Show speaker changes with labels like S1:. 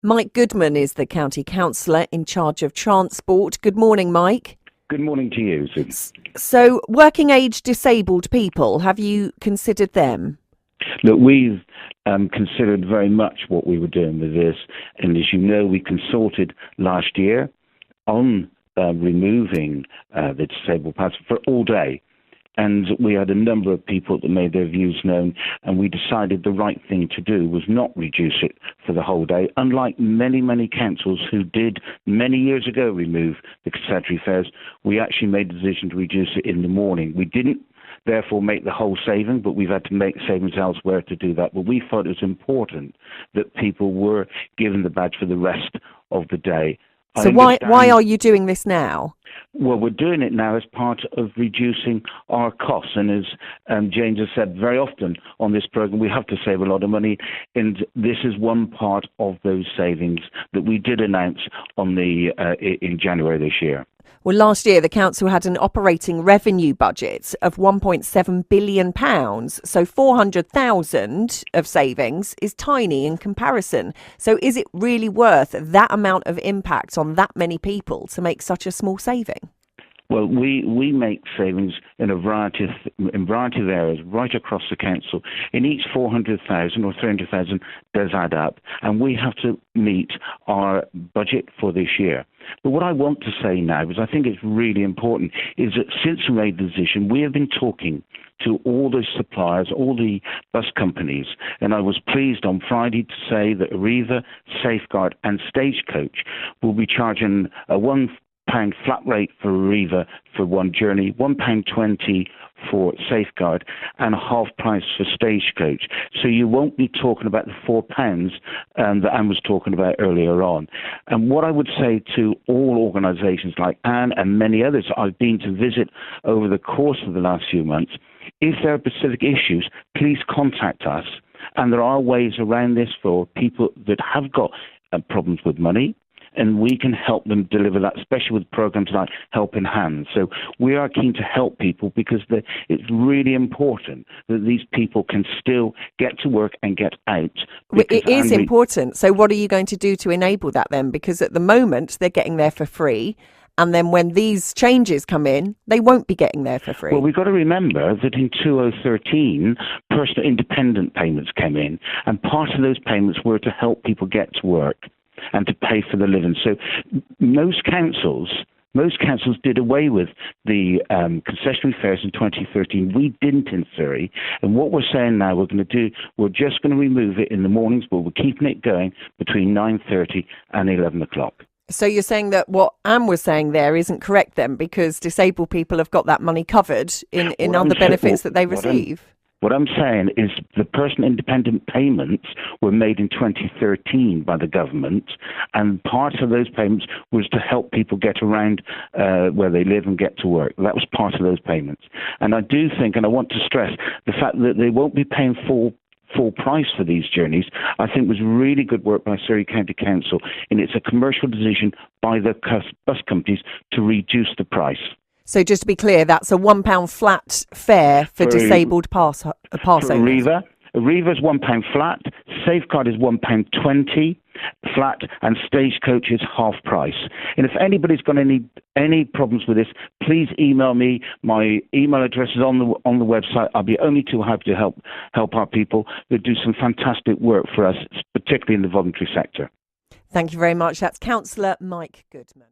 S1: Mike Goodman is the county councillor in charge of transport. Good morning, Mike.
S2: Good morning to you, Susan.
S1: So, working age disabled people, have you considered them?
S2: Look, we've considered very much what we were doing with this, and as you know, we consulted last year on removing the disabled pass for all day. And we had a number of people that made their views known, and we decided the right thing to do was not reduce it for the whole day, unlike many, many councils who did many years ago remove the concessionary fares. We actually made the decision to reduce it in the morning. We didn't therefore make the whole saving, but we've had to make savings elsewhere to do that. But we thought it was important that people were given the badge for the rest of the day.
S1: So why are you doing this now?
S2: Well, we're doing it now as part of reducing our costs. And as James has said very often on this programme, we have to save a lot of money. And this is one part of those savings that we did announce in January this year.
S1: Well, last year, the council had an operating revenue budget of £1.7 billion. So 400,000 of savings is tiny in comparison. So is it really worth that amount of impact on that many people to make such a small saving?
S2: Well, we make savings in a variety of areas right across the council. In each 400,000 or 300,000 does add up, and we have to meet our budget for this year. But what I want to say now, because I think it's really important, is that since we made the decision, we have been talking to all the suppliers, all the bus companies, and I was pleased on Friday to say that Arriva, Safeguard and Stagecoach will be charging a £1 flat rate for Arriva for one journey, £1.20 for Safeguard, and a half price for Stagecoach. So you won't be talking about the £4 that Anne was talking about earlier on. And what I would say to all organisations like Anne and many others I've been to visit over the course of the last few months, if there are specific issues, please contact us. And there are ways around this for people that have got problems with money, and we can help them deliver that, especially with programs like Helping Hands. So we are keen to help people because it's really important that these people can still get to work and get out.
S1: It is important. So what are you going to do to enable that then? Because at the moment, they're getting there for free. And then when these changes come in, they won't be getting there for free.
S2: Well, we've got to remember that in 2013, personal independent payments came in, and part of those payments were to help people get to work and to pay for the living. So most councils did away with the concessionary fares in 2013. We didn't in Surrey. And what we're saying now we're just going to remove it in the mornings, but we're keeping it going between 9:30 and 11 o'clock.
S1: So you're saying that what Anne was saying there isn't correct then, because disabled people have got that money covered in other benefits that they receive?
S2: What I'm saying is the personal independent payments were made in 2013 by the government, and part of those payments was to help people get around where they live and get to work. That was part of those payments. And I do think, and I want to stress, the fact that they won't be paying full price for these journeys, I think was really good work by Surrey County Council, and it's a commercial decision by the bus companies to reduce the price.
S1: So just to be clear, that's a £1 flat fare for disabled pass owners.
S2: Arriva is £1 flat, Safeguard is £1.20 flat, and Stagecoach is half price. And if anybody's got any problems with this, please email me. My email address is on the website. I'll be only too happy to help our people that do some fantastic work for us, particularly in the voluntary sector.
S1: Thank you very much. That's Cllr Mike Goodman.